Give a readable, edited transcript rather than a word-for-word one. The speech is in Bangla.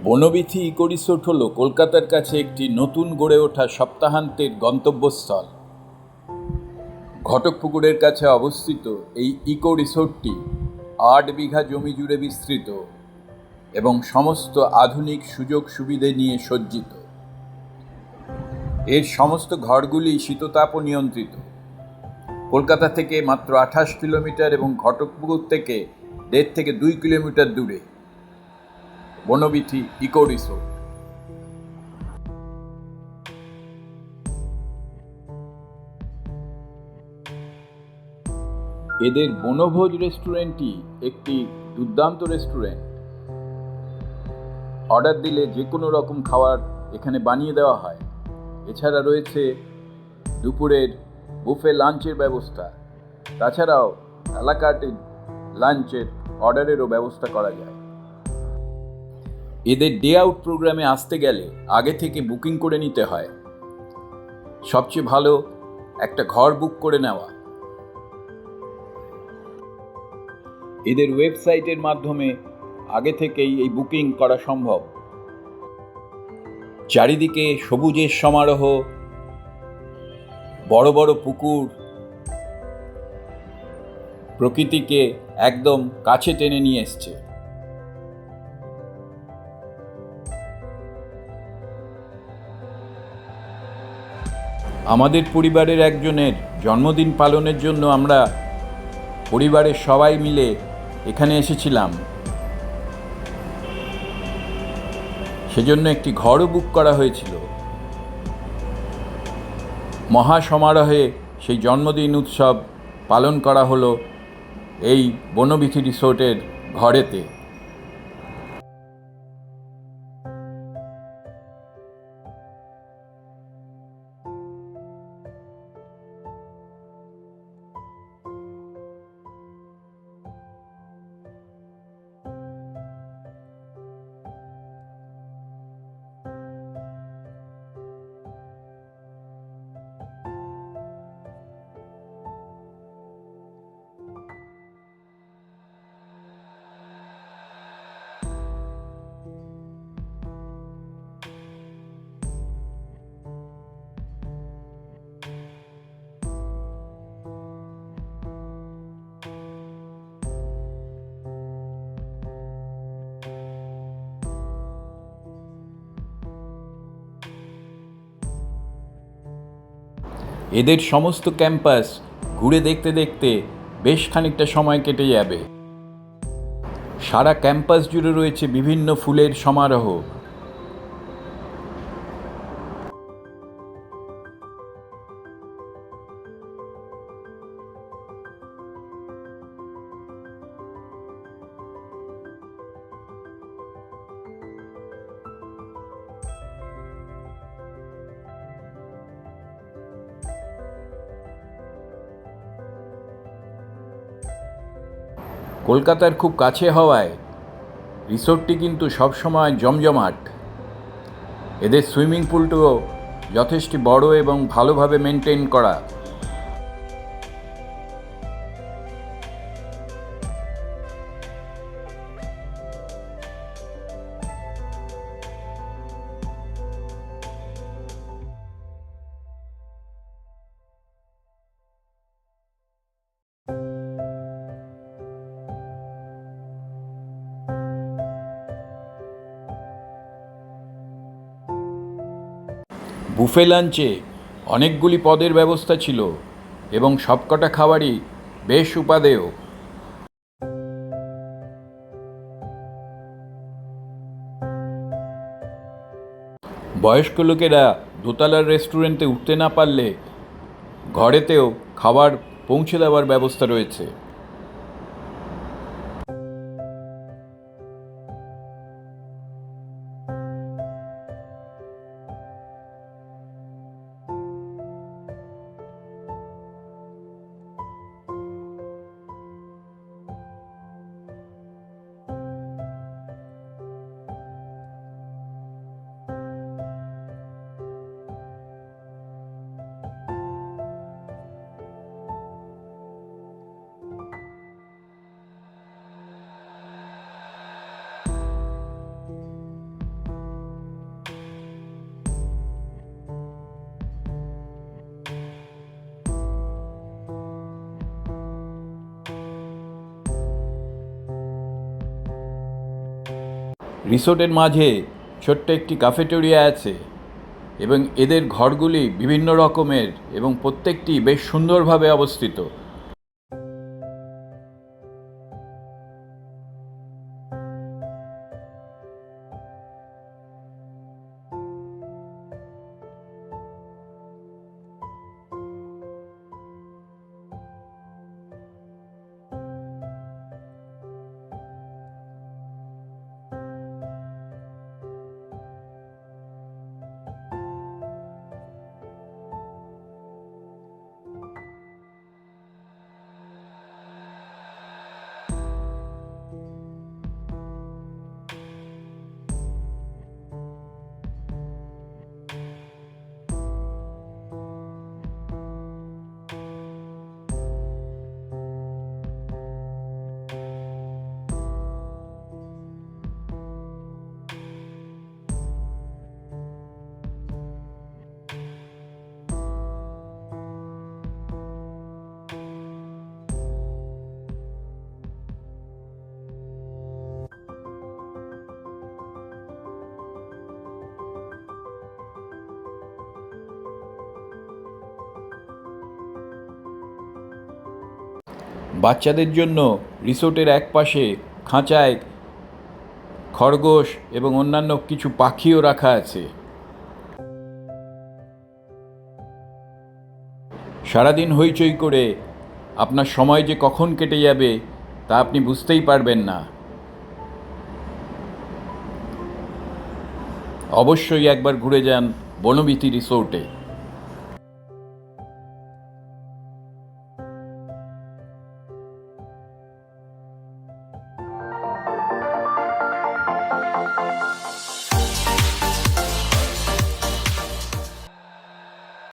বনবিথী ইকো রিসোর্ট হল কলকাতার কাছে একটি নতুন গড়ে ওঠা সপ্তাহান্তের গন্তব্যস্থল। ঘটকপুকুরের কাছে অবস্থিত এই ইকো রিসোর্টটি ৮ বিঘা জমি জুড়ে বিস্তৃত এবং সমস্ত আধুনিক সুযোগ সুবিধে নিয়ে সজ্জিত। এর সমস্ত ঘরগুলি শীততাপ নিয়ন্ত্রিত। কলকাতা থেকে মাত্র ২৮ কিলোমিটার এবং ঘটকপুকুর থেকে ১.৫ থেকে ২ কিলোমিটার দূরে বনবিথী ইকো রিসোর্ট। এদের বনভোজ রেস্টুরেন্টটি একটি দুর্দান্ত রেস্টুরেন্ট। অর্ডার দিলে যে কোনো রকম খাবার এখানে বানিয়ে দেওয়া হয়। এছাড়া রয়েছে দুপুরের বুফে লাঞ্চের ব্যবস্থা। তাছাড়াও এলাকাতে লাঞ্চের অর্ডারেরও ব্যবস্থা করা যায়। এদের ডে আউট প্রোগ্রামে আসতে গেলে আগে থেকে বুকিং করে নিতে হয়। সবচেয়ে ভালো একটা ঘর বুক করে নেওয়া। এদের ওয়েবসাইটের মাধ্যমে আগে থেকেই এই বুকিং করা সম্ভব। চারিদিকে সবুজের সমারোহ, বড় বড় পুকুর, প্রকৃতিকে একদম কাছে টেনে নিয়ে এসছে। আমাদের পরিবারের একজনের জন্মদিন পালনের জন্য আমরা পরিবারের সবাই মিলে এখানে এসেছিলাম। সেজন্য একটি ঘরও বুক করা হয়েছিল। মহা সমারোহে সেই জন্মদিন উৎসব পালন করা হলো এই বনবিথী রিসোর্টের ঘরেতে। এদের সমস্ত ক্যাম্পাস ঘুরে দেখতে দেখতে বেশ খানিকটা সময় কেটে যাবে। সারা ক্যাম্পাস জুড়ে রয়েছে বিভিন্ন ফুলের সমারোহ। কলকাতার খুব কাছে হওয়ায় রিসোর্টটি কিন্তু সবসময় জমজমাট। এদের সুইমিং পুলটিও যথেষ্ট বড় এবং ভালোভাবে মেনটেন করা। বুফে লাঞ্চে অনেকগুলি পদের ব্যবস্থা ছিল এবং সবকটা খাবারই বেশ উপাদেয়। বয়স্ক লোকেরা দোতলার রেস্টুরেন্টে উঠতে না পারলে ঘরেতেও খাবার পৌঁছে দেওয়ার ব্যবস্থা রয়েছে। রিসোর্টের মাঝে ছোট্ট একটি ক্যাফেটেরিয়া আছে এবং এদের ঘরগুলি বিভিন্ন রকমের এবং প্রত্যেকটি বেশ সুন্দরভাবে অবস্থিত। বাচ্চাদের জন্য রিসোর্টের একপাশে খাঁচায় খরগোশ এবং অন্যান্য কিছু পাখিও রাখা আছে। সারাদিন হইচই করে আপনার সময় যে কখন কেটে যাবে তা আপনি বুঝতেই পারবেন না। অবশ্যই একবার ঘুরে যান বনবিথি রিসোর্টে।